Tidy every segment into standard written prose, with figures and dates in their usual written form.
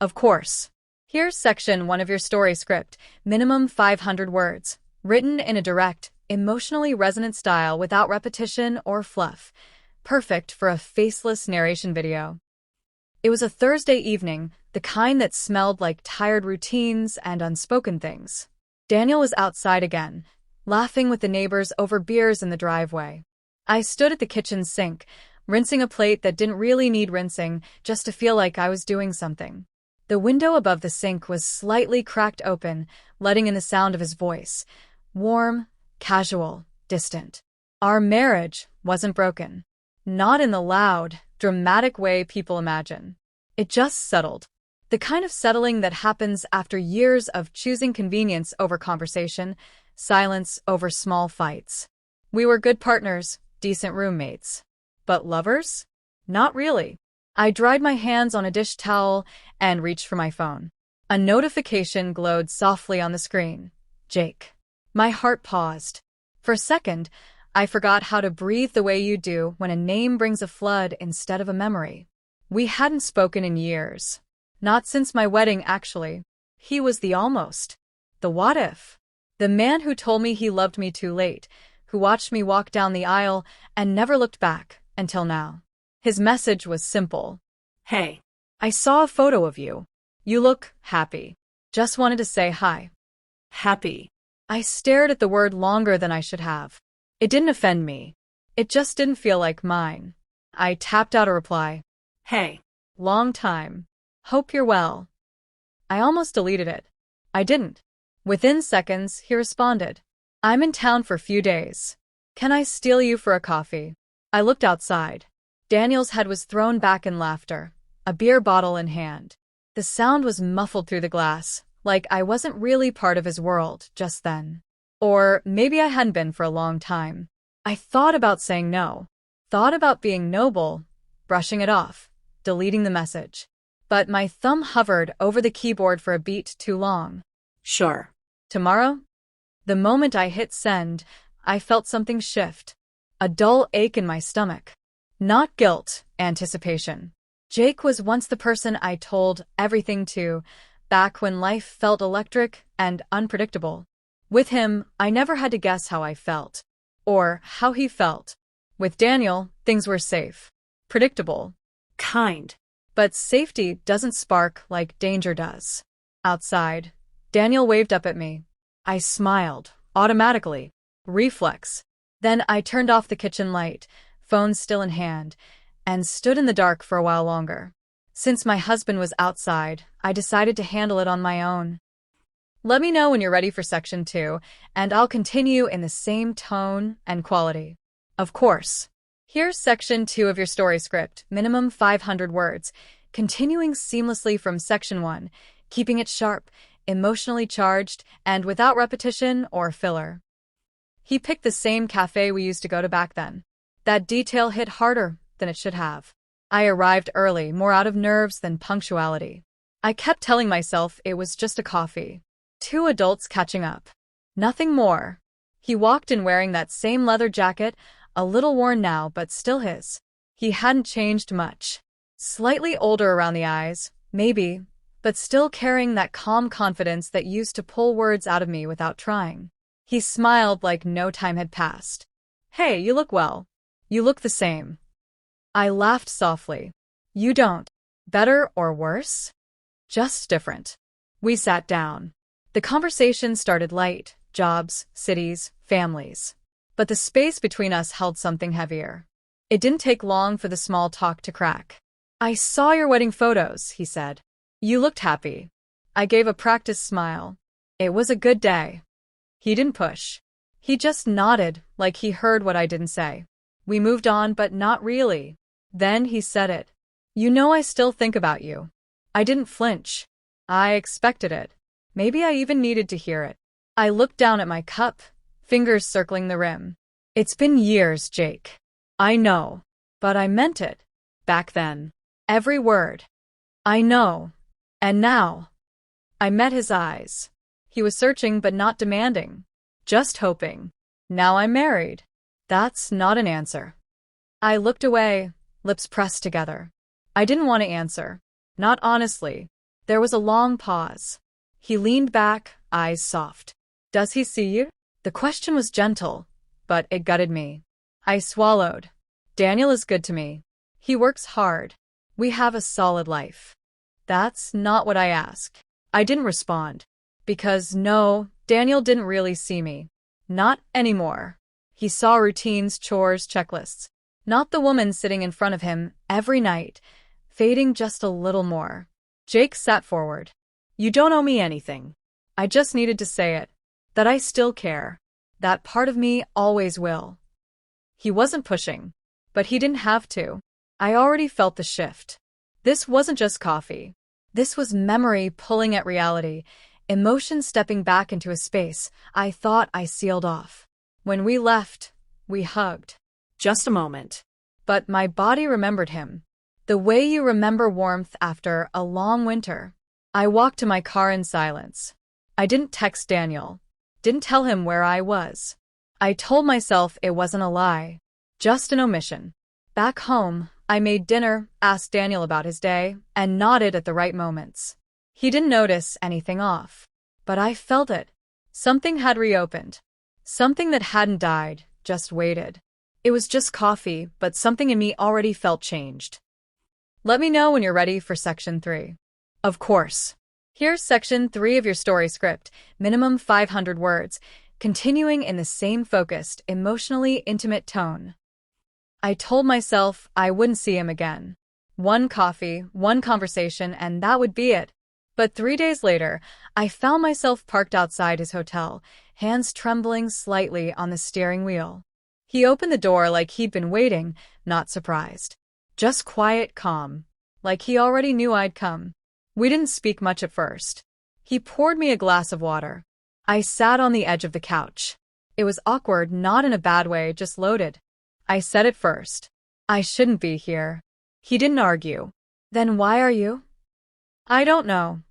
Of course. Here's section 1 of your story script, minimum 500 words, written in a direct, emotionally resonant style without repetition or fluff. Perfect for a faceless narration video. It was a Thursday evening, the kind that smelled like tired routines and unspoken things. Daniel was outside again, laughing with the neighbors over beers in the driveway. I stood at the kitchen sink, rinsing a plate that didn't really need rinsing, just to feel like I was doing something. The window above the sink was slightly cracked open, letting in the sound of his voice. Warm, casual, distant. Our marriage wasn't broken. Not in the loud, dramatic way people imagine. It just settled. The kind of settling that happens after years of choosing convenience over conversation, silence over small fights. We were good partners, decent roommates. But lovers? Not really. I dried my hands on a dish towel and reached for my phone. A notification glowed softly on the screen. Jake. My heart paused. For a second, I forgot how to breathe the way you do when a name brings a flood instead of a memory. We hadn't spoken in years. Not since my wedding, actually. He was the almost. The what if. The man who told me he loved me too late, who watched me walk down the aisle and never looked back, until now. His message was simple. Hey, I saw a photo of you. You look happy. Just wanted to say hi. Happy. I stared at the word longer than I should have. It didn't offend me. It just didn't feel like mine. I tapped out a reply. Hey. Long time. Hope you're well. I almost deleted it. I didn't. Within seconds, he responded. I'm in town for a few days. Can I steal you for a coffee? I looked outside. Daniel's head was thrown back in laughter, a beer bottle in hand. The sound was muffled through the glass, like I wasn't really part of his world just then. Or maybe I hadn't been for a long time. I thought about saying no. Thought about being noble, brushing it off, deleting the message. But my thumb hovered over the keyboard for a beat too long. Sure. Tomorrow? The moment I hit send, I felt something shift. A dull ache in my stomach. Not guilt, anticipation. Jake was once the person I told everything to, back when life felt electric and unpredictable. With him, I never had to guess how I felt. Or how he felt. With Daniel, things were safe. Predictable. Kind. But safety doesn't spark like danger does. Outside, Daniel waved up at me. I smiled, automatically. Reflex. Then I turned off the kitchen light, phone still in hand, and stood in the dark for a while longer. Since my husband was outside, I decided to handle it on my own. Let me know when you're ready for section 2, and I'll continue in the same tone and quality. Of course. Here's section 2 of your story script, minimum 500 words, continuing seamlessly from section 1, keeping it sharp, emotionally charged, and without repetition or filler. He picked the same cafe we used to go to back then. That detail hit harder than it should have. I arrived early, more out of nerves than punctuality. I kept telling myself it was just a coffee. 2 adults catching up. Nothing more. He walked in wearing that same leather jacket, a little worn now but still his. He hadn't changed much. Slightly older around the eyes, maybe, but still carrying that calm confidence that used to pull words out of me without trying. He smiled like no time had passed. Hey, you look well. You look the same. I laughed softly. You don't. Better or worse? Just different. We sat down. The conversation started light, jobs, cities, families. But the space between us held something heavier. It didn't take long for the small talk to crack. I saw your wedding photos, he said. You looked happy. I gave a practiced smile. It was a good day. He didn't push. He just nodded, like he heard what I didn't say. We moved on, but not really. Then he said it. You know I still think about you. I didn't flinch. I expected it. Maybe I even needed to hear it. I looked down at my cup, fingers circling the rim. It's been years, Jake. I know. But I meant it. Back then. Every word. I know. And now. I met his eyes. He was searching but not demanding. Just hoping. Now I'm married. That's not an answer. I looked away, lips pressed together. I didn't want to answer. Not honestly. There was a long pause. He leaned back, eyes soft. Does he see you? The question was gentle, but it gutted me. I swallowed. Daniel is good to me. He works hard. We have a solid life. That's not what I asked. I didn't respond. Because no, Daniel didn't really see me. Not anymore. He saw routines, chores, checklists. Not the woman sitting in front of him every night, fading just a little more. Jake sat forward. You don't owe me anything. I just needed to say it. That I still care. That part of me always will. He wasn't pushing. But he didn't have to. I already felt the shift. This wasn't just coffee. This was memory pulling at reality, emotion stepping back into a space I thought I sealed off. When we left, we hugged. Just a moment. But my body remembered him. The way you remember warmth after a long winter. I walked to my car in silence. I didn't text Daniel. Didn't tell him where I was. I told myself it wasn't a lie. Just an omission. Back home, I made dinner, asked Daniel about his day, and nodded at the right moments. He didn't notice anything off. But I felt it. Something had reopened. Something that hadn't died, just waited. It was just coffee, but something in me already felt changed. Let me know when you're ready for Section 3. Of course. Here's Section 3 of your story script, minimum 500 words, continuing in the same focused, emotionally intimate tone. I told myself I wouldn't see him again. One coffee, one conversation, and that would be it. But 3 days later, I found myself parked outside his hotel, hands trembling slightly on the steering wheel. He opened the door like he'd been waiting, not surprised. Just quiet, calm. Like he already knew I'd come. We didn't speak much at first. He poured me a glass of water. I sat on the edge of the couch. It was awkward, not in a bad way, just loaded. I said it first. I shouldn't be here. He didn't argue. Then why are you? I don't know,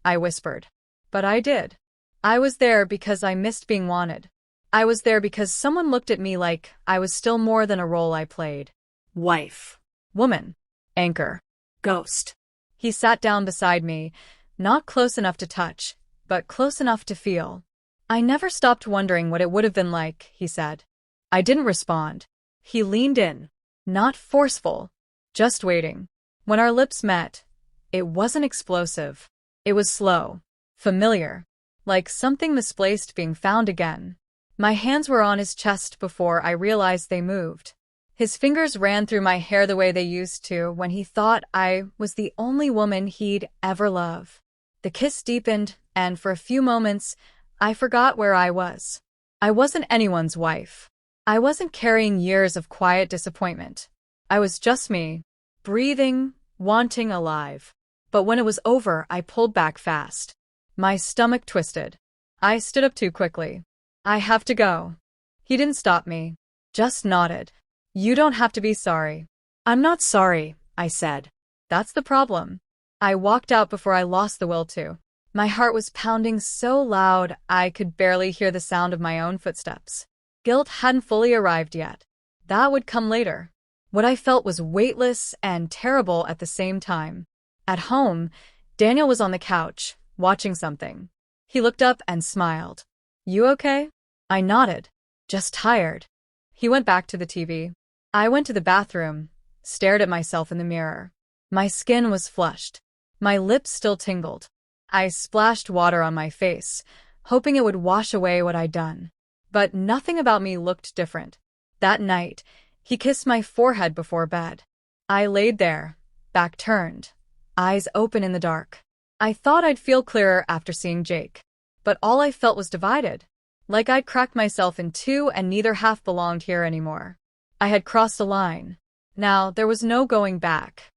I whispered. But I did. I was there because I missed being wanted. I was there because someone looked at me like I was still more than a role I played. Wife. Woman. Anchor. Ghost. He sat down beside me, not close enough to touch, but close enough to feel. I never stopped wondering what it would have been like, he said. I didn't respond. He leaned in. Not forceful. Just waiting. When our lips met, it wasn't explosive. It was slow. Familiar. Like something misplaced being found again. My hands were on his chest before I realized they moved. His fingers ran through my hair the way they used to when he thought I was the only woman he'd ever love. The kiss deepened, and for a few moments, I forgot where I was. I wasn't anyone's wife. I wasn't carrying years of quiet disappointment. I was just me, breathing, wanting, alive. But when it was over, I pulled back fast. My stomach twisted. I stood up too quickly. I have to go. He didn't stop me. Just nodded. You don't have to be sorry. I'm not sorry, I said. That's the problem. I walked out before I lost the will to. My heart was pounding so loud I could barely hear the sound of my own footsteps. Guilt hadn't fully arrived yet. That would come later. What I felt was weightless and terrible at the same time. At home, Daniel was on the couch, watching something. He looked up and smiled. You okay? I nodded. Just tired. He went back to the TV. I went to the bathroom, stared at myself in the mirror. My skin was flushed. My lips still tingled. I splashed water on my face, hoping it would wash away what I'd done. But nothing about me looked different. That night, he kissed my forehead before bed. I laid there, back turned, eyes open in the dark. I thought I'd feel clearer after seeing Jake. But all I felt was divided. Like I'd cracked myself in two and neither half belonged here anymore. I had crossed a line. Now there was no going back.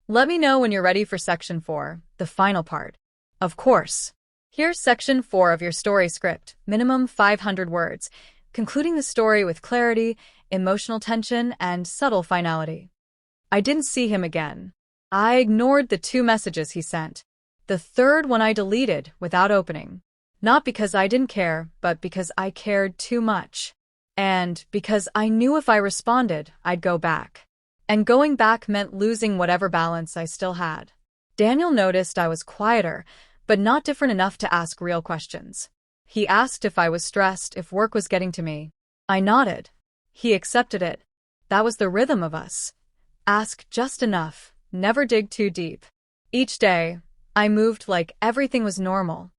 Let me know when you're ready for Section 4, the final part. Of course. Here's Section 4 of your story script, minimum 500 words, concluding the story with clarity, emotional tension, and subtle finality. I didn't see him again. I ignored the 2 messages he sent. The third one I deleted without opening. Not because I didn't care, but because I cared too much. And because I knew if I responded, I'd go back. And going back meant losing whatever balance I still had. Daniel noticed I was quieter, but not different enough to ask real questions. He asked if I was stressed, if work was getting to me. I nodded. He accepted it. That was the rhythm of us. Ask just enough, never dig too deep. Each day, I moved like everything was normal.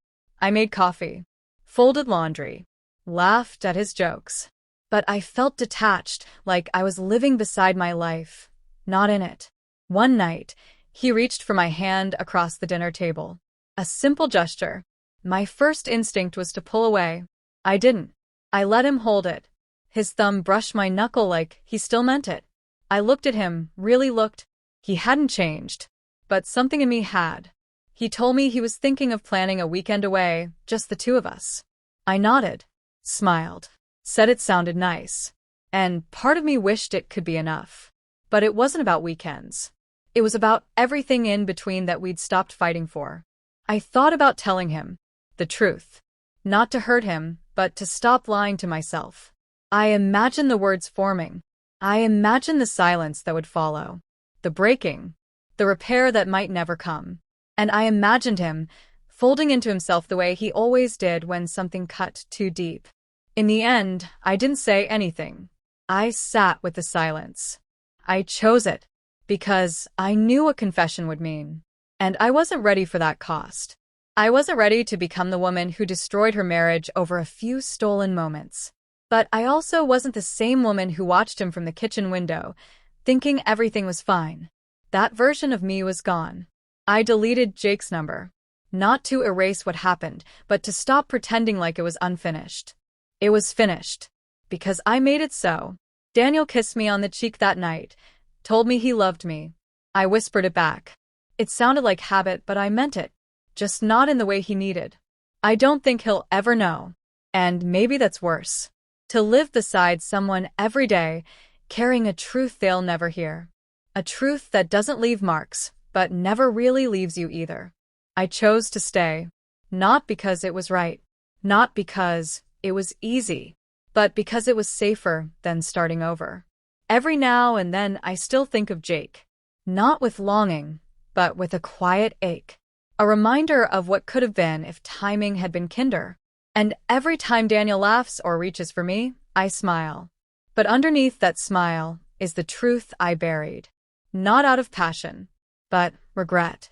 I made coffee, folded laundry, laughed at his jokes. But I felt detached, like I was living beside my life, not in it. One night, he reached for my hand across the dinner table. A simple gesture. My first instinct was to pull away. I didn't. I let him hold it. His thumb brushed my knuckle like he still meant it. I looked at him, really looked. He hadn't changed. But something in me had. He told me he was thinking of planning a weekend away, just the two of us. I nodded, smiled, said it sounded nice. And part of me wished it could be enough. But it wasn't about weekends. It was about everything in between that we'd stopped fighting for. I thought about telling him the truth. Not to hurt him, but to stop lying to myself. I imagined the words forming. I imagined the silence that would follow. The breaking. The repair that might never come. And I imagined him folding into himself the way he always did when something cut too deep. In the end, I didn't say anything. I sat with the silence. I chose it because I knew what confession would mean. And I wasn't ready for that cost. I wasn't ready to become the woman who destroyed her marriage over a few stolen moments. But I also wasn't the same woman who watched him from the kitchen window, thinking everything was fine. That version of me was gone. I deleted Jake's number. Not to erase what happened, but to stop pretending like it was unfinished. It was finished. Because I made it so. Daniel kissed me on the cheek that night, told me he loved me. I whispered it back. It sounded like habit, but I meant it. Just not in the way he needed. I don't think he'll ever know. And maybe that's worse. To live beside someone every day, carrying a truth they'll never hear. A truth that doesn't leave marks, but never really leaves you either. I chose to stay. Not because it was right. Not because it was easy. But because it was safer than starting over. Every now and then I still think of Jake. Not with longing, but with a quiet ache. A reminder of what could have been if timing had been kinder. And every time Daniel laughs or reaches for me, I smile. But underneath that smile is the truth I buried. Not out of passion, but regret.